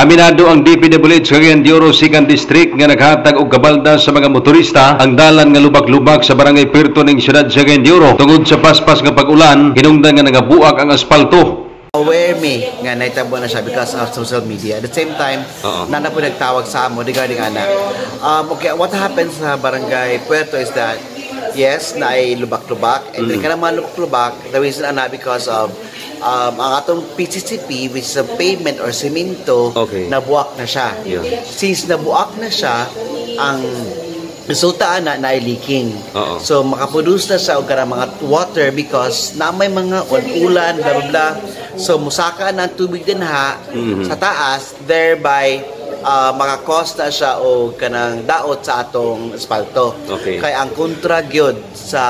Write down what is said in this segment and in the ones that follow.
Aminado ang DPWH Cagayan de Oro 2nd District nga naghatag og kabalda sa mga motorista ang dalan nga lubak-lubak sa barangay Puerto ning siyudad sa Cagayan de Oro tungod sa paspas nga pag-ulan hinungdan nga nagabuak ang asfalto. Aware me nga naitabo na siya because of social media. At the same time, nana po nagtawag sa amo regarding ana. Okay, what happens sa barangay Puerto is that yes, na ay lubak-lubak and then naman lubak-lubak, the reason ana because of ang atong PCCP which is a pavement or semento, nabuak na siya. Since nabuak na siya, ang resulta na ay leaking. So makaproduce na siya og kanang mga water because na may mga ulan blah blah blah. So musaka na tubig din sa taas, thereby maka-cause na siya o kanang daot sa atong espalto. Kaya ang kontra gyud sa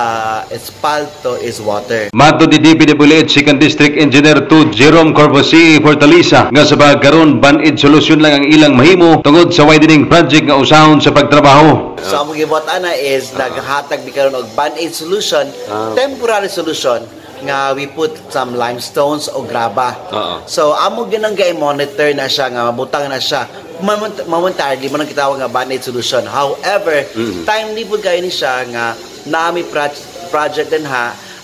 espalto is water. Mato di DPWH 2nd District Engineer 2 Jerome Corvosi Fortaleza nga sa pagkaron banid solusyon lang ang ilang mahimo tungod sa widening project nga usahon sa pagtrabaho. So ang gibot ana is naghatag mi karon og band-aid solution, temporary solution nga we put some limestones o graba. So amo ginang monitor na siya nga mabutang na siya momentarily man ang kitawag nga band-aid solution. However, timely pud kayo ni siya nga naami project din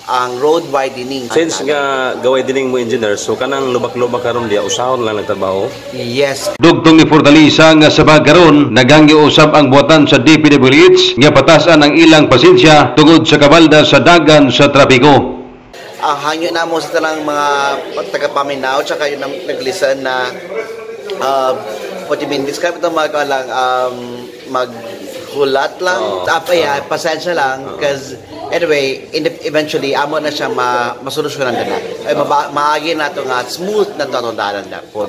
ang road widening. Since nga widening mo engineer, so kanang lubak-lubak karon diya usahon lang nagtrabaho? Yes. Dugtong ni Fortaleza nga sa pagkaron nagangyo usab ang buhatan sa DPWH nga patasan ang ilang pasensya tungod sa kabalda sa dagan sa trapiko. Hangyo na mo sa talang mga taga-paminaw tsaka yung naglisan na what you mean, describe ito mga lang maghulat lang pasensya lang because anyway, eventually amo na siya masolusyonan na maagi na ito nga smooth na ito dalan na po.